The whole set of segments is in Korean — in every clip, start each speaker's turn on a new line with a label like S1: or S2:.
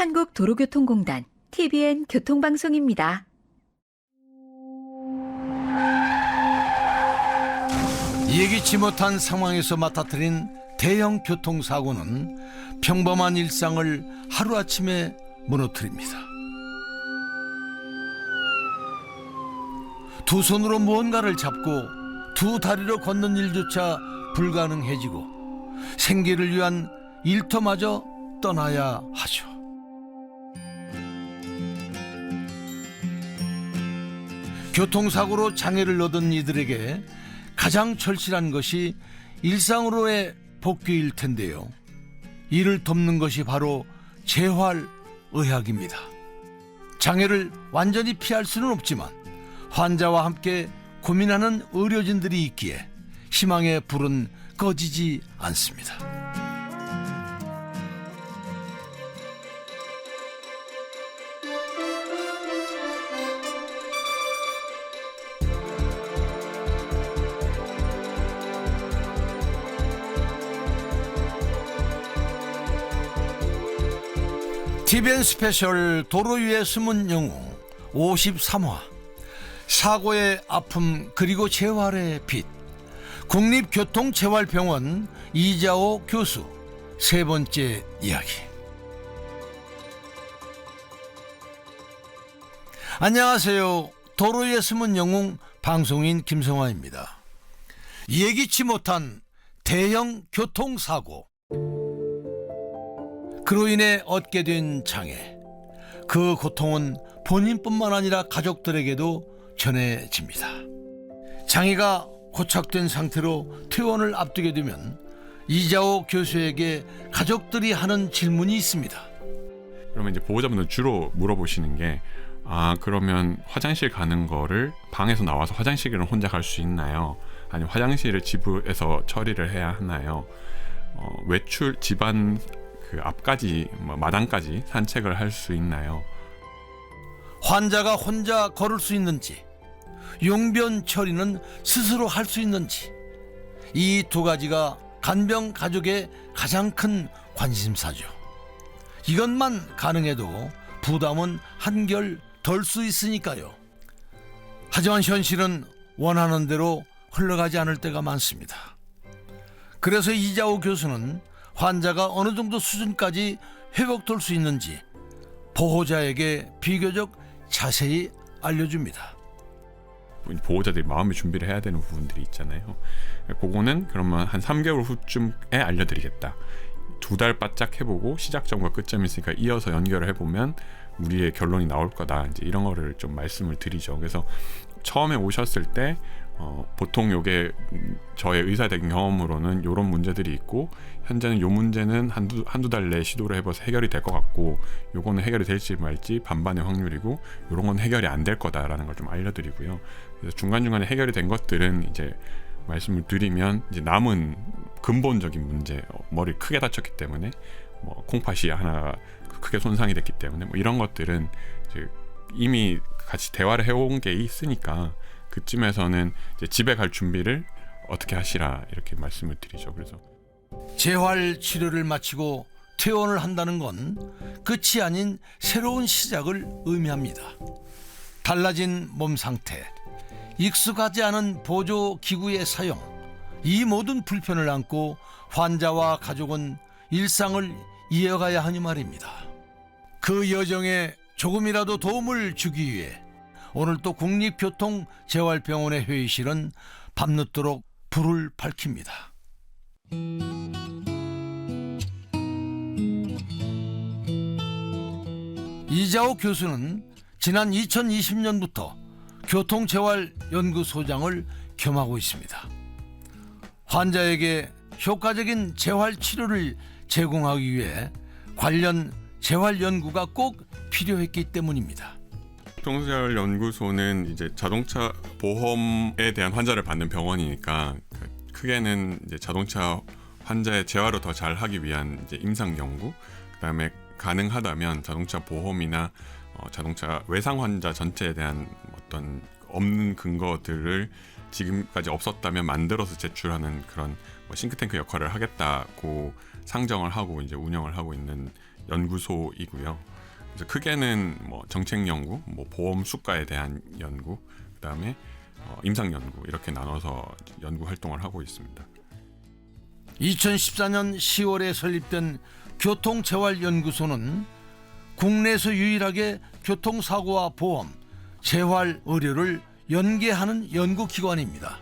S1: 한국도로교통공단 TBN 교통방송입니다.
S2: 예기치 못한 상황에서 맞닥뜨린 대형 교통사고는 평범한 일상을 하루아침에 무너뜨립니다. 두 손으로 무언가를 잡고 두 다리로 걷는 일조차 불가능해지고 생계를 위한 일터마저 떠나야 하죠. 교통사고로 장애를 얻은 이들에게 가장 절실한 것이 일상으로의 복귀일 텐데요. 이를 돕는 것이 바로 재활의학입니다. 장애를 완전히 피할 수는 없지만 환자와 함께 고민하는 의료진들이 있기에 희망의 불은 꺼지지 않습니다. TBN 스페셜 도로 위의 숨은 영웅 53화 사고의 아픔 그리고 재활의 빛 국립교통재활병원 이자호 교수 세 번째 이야기. 안녕하세요. 도로 위의 숨은 영웅 방송인 김성화입니다. 예기치 못한 대형 교통사고, 그로 인해 얻게 된 장애, 그 고통은 본인뿐만 아니라 가족들에게도 전해집니다. 장애가 고착된 상태로 퇴원을 앞두게 되면 이자호 교수에게 가족들이 하는 질문이 있습니다.
S3: 그러면 이제 보호자분들 주로 물어보시는 게 그러면 화장실 가는 거를 방에서 나와서 화장실을 혼자 갈 수 있나요? 아니면 화장실을 집에서 처리를 해야 하나요? 외출 집안 그 앞까지 마당까지 산책을 할 수 있나요?
S2: 환자가 혼자 걸을 수 있는지, 용변 처리는 스스로 할 수 있는지, 이 두 가지가 간병 가족의 가장 큰 관심사죠. 이것만 가능해도 부담은 한결 덜 수 있으니까요. 하지만 현실은 원하는 대로 흘러가지 않을 때가 많습니다. 그래서 이자호 교수는 환자가 어느 정도 수준까지 회복될 수 있는지 보호자에게 비교적 자세히 알려줍니다.
S3: 보호자들이 마음의 준비를 해야 되는 부분들이 있잖아요. 그거는 그러면 한 3개월 후쯤에 알려드리겠다. 2달 바짝 해보고 시작점과 끝점이 있으니까 이어서 연결을 해보면 우리의 결론이 나올 거다. 이제 이런 거를 좀 말씀을 드리죠. 그래서 처음에 오셨을 때 보통 요게 저의 의사적인 경험으로는 요런 문제들이 있고 현재는 요 문제는 한두 달 내에 시도를 해봐서 해결이 될 것 같고 요거는 해결이 될지 말지 반반의 확률이고 요런 건 해결이 안 될 거다라는 걸 좀 알려드리고요. 그래서 중간중간에 해결이 된 것들은 이제 말씀을 드리면 이제 남은 근본적인 문제, 머리 크게 다쳤기 때문에 콩팥이 하나 크게 손상이 됐기 때문에 이런 것들은 이제 이미 같이 대화를 해온 게 있으니까 그쯤에서는 이제 집에 갈 준비를 어떻게 하시라 이렇게 말씀을 드리죠. 그래서
S2: 재활 치료를 마치고 퇴원을 한다는 건 끝이 아닌 새로운 시작을 의미합니다. 달라진 몸 상태, 익숙하지 않은 보조 기구의 사용, 이 모든 불편을 안고 환자와 가족은 일상을 이어가야 하니 말입니다. 그 여정에 조금이라도 도움을 주기 위해 오늘 또 국립교통재활병원의 회의실은 밤늦도록 불을 밝힙니다. 이자호 교수는 지난 2020년부터 교통재활연구소장을 겸하고 있습니다. 환자에게 효과적인 재활치료를 제공하기 위해 관련 재활연구가 꼭 필요했기 때문입니다.
S3: 교통재활연구소는 이제 자동차 보험에 대한 환자를 받는 병원이니까 크게는 이제 자동차 환자의 재활을 더 잘하기 위한 이제 임상 연구, 그다음에 가능하다면 자동차 보험이나 자동차 외상 환자 전체에 대한 어떤 없는 근거들을 지금까지 없었다면 만들어서 제출하는 그런 싱크탱크 역할을 하겠다고 상정을 하고 이제 운영을 하고 있는 연구소이고요. 그래서 크게는 뭐 정책 연구, 뭐 보험 수가에 대한 연구, 그다음에 임상 연구 이렇게 나눠서 연구 활동을 하고 있습니다.
S2: 2014년 10월에 설립된 교통재활연구소는 국내에서 유일하게 교통사고와 보험, 재활 의료를 연계하는 연구기관입니다.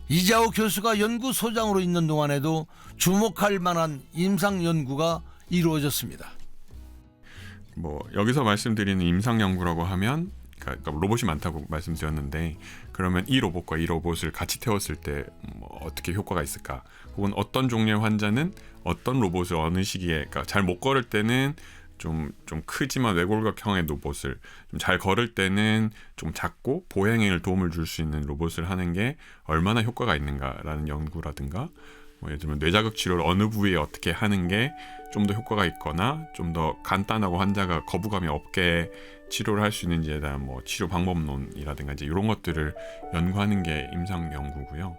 S2: 이자호 교수가 연구소장으로 있는 동안에도 주목할 만한 임상 연구가 이루어졌습니다.
S3: 뭐 여기서 말씀드리는 임상 연구라고 하면 그러니까 로봇이 많다고 말씀드렸는데, 그러면 이 로봇과 이 로봇을 같이 태웠을 때 뭐 어떻게 효과가 있을까? 혹은 어떤 종류의 환자는 어떤 로봇을 어느 시기에, 그러니까 잘 못 걸을 때는 좀 크지만 외골격형의 로봇을, 좀 잘 걸을 때는 좀 작고 보행에 도움을 줄 수 있는 로봇을 하는 게 얼마나 효과가 있는가라는 연구라든가, 뭐 예를 들면 뇌자극 치료를 어느 부위에 어떻게 하는 게 좀 더 효과가 있거나 좀 더 간단하고 환자가 거부감이 없게 치료를 할 수 있는지에 대한 뭐 치료 방법론이라든가 이제 이런 것들을 연구하는 게 임상 연구고요.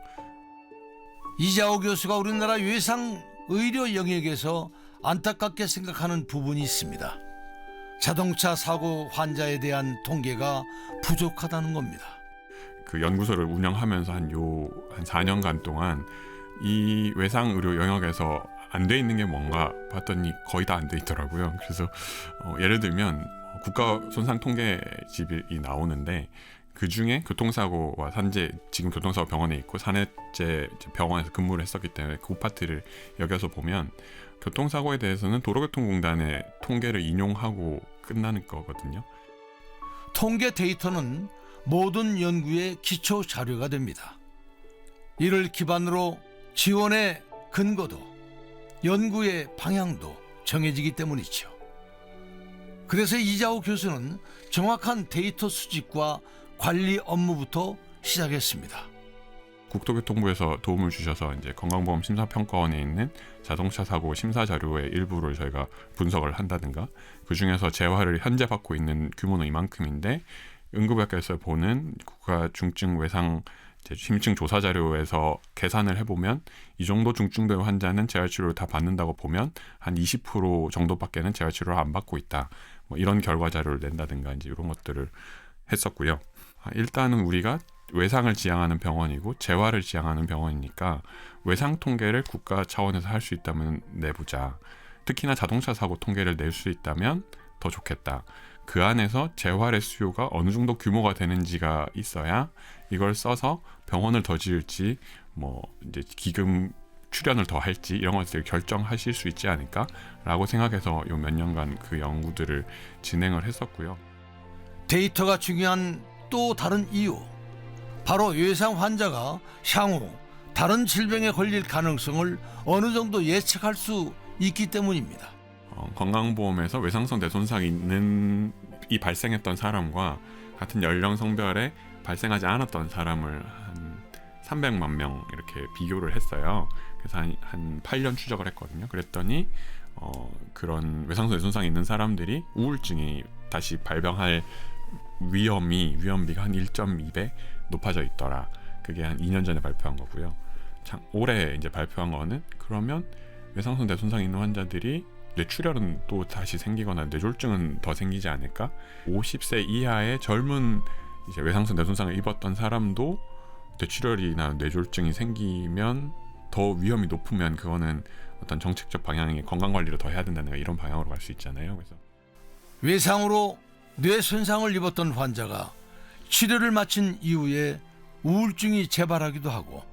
S2: 이자호 교수가 우리나라 외상 의료 영역에서 안타깝게 생각하는 부분이 있습니다. 자동차 사고 환자에 대한 통계가 부족하다는 겁니다.
S3: 그 연구소를 운영하면서 한 4년간 동안 이 외상 의료 영역에서 안 돼 있는 게 뭔가 봤더니 거의 다 안 돼 있더라고요. 그래서 예를 들면 국가 손상 통계집이 나오는데, 그 중에 교통사고와 산재, 지금 교통사고 병원에 있고 산해제 병원에서 근무를 했었기 때문에 그 파트를 여겨서 보면 교통사고에 대해서는 도로교통공단의 통계를 인용하고 끝나는 거거든요.
S2: 통계 데이터는 모든 연구의 기초 자료가 됩니다. 이를 기반으로 지원의 근거도 연구의 방향도 정해지기 때문이죠. 그래서 이자호 교수는 정확한 데이터 수집과 관리 업무부터 시작했습니다.
S3: 국토교통부에서 도움을 주셔서 이제 건강보험 심사평가원에 있는 자동차 사고 심사 자료의 일부를 저희가 분석을 한다든가, 그 중에서 재활을 현재 받고 있는 규모는 이만큼인데 응급의학과에서 보는 국가 중증 외상 심층 조사 자료에서 계산을 해보면 이 정도 중증도의 환자는 재활치료를 다 받는다고 보면 한 20% 정도밖에는 재활치료를 안 받고 있다. 뭐 이런 결과 자료를 낸다든가 이제 이런 것들을 했었고요. 일단은 우리가 외상을 지향하는 병원이고 재활을 지향하는 병원이니까 외상 통계를 국가 차원에서 할 수 있다면 내보자. 특히나 자동차 사고 통계를 낼 수 있다면 더 좋겠다. 그 안에서 재활의 수요가 어느 정도 규모가 되는지가 있어야 이걸 써서 병원을 더 지을지 뭐 이제 기금 출연을 더 할지 이런 것들을 결정하실 수 있지 않을까라고 생각해서 요 몇 년간 그 연구들을 진행을 했었고요.
S2: 데이터가 중요한 또 다른 이유, 바로 외상 환자가 향후 다른 질병에 걸릴 가능성을 어느 정도 예측할 수 있기 때문입니다.
S3: 건강보험에서 외상성 뇌손상이 발생했던 사람과 같은 연령 성별에 발생하지 않았던 사람을 한 300만 명 이렇게 비교를 했어요. 그래서 한 8년 추적을 했거든요. 그랬더니 그런 외상성 뇌손상이 있는 사람들이 우울증이 다시 발병할 위험비가 한 1.2배 높아져 있더라. 그게 한 2년 전에 발표한 거고요. 올해 이제 발표한 거는, 그러면 외상성 뇌손상이 있는 환자들이 뇌출혈은 또 다시 생기거나 뇌졸중은 더 생기지 않을까? 50세 이하의 젊은 이제 외상성 뇌손상을 입었던 사람도 뇌출혈이나 뇌졸중이 생기면 더 위험이 높으면 그거는 어떤 정책적 방향의 건강관리를 더 해야 된다는 이런 방향으로 갈 수 있잖아요. 그래서
S2: 외상으로 뇌 손상을 입었던 환자가 치료를 마친 이후에 우울증이 재발하기도 하고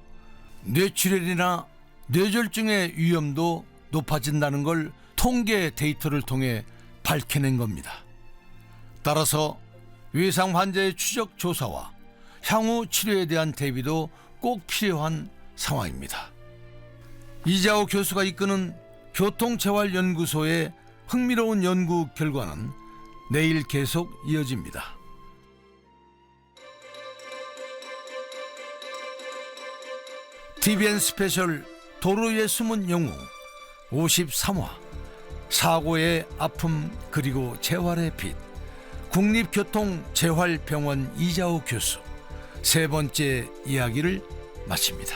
S2: 뇌출혈이나 뇌졸중의 위험도 높아진다는 걸 통계 데이터를 통해 밝혀낸 겁니다. 따라서 외상 환자의 추적 조사와 향후 치료에 대한 대비도 꼭 필요한 상황입니다. 이자호 교수가 이끄는 교통재활연구소의 흥미로운 연구 결과는 내일 계속 이어집니다. TVN 스페셜 도로의 숨은 영웅 53화 사고의 아픔 그리고 재활의 빛, 국립교통재활병원 이자호 교수 세 번째 이야기를 마칩니다.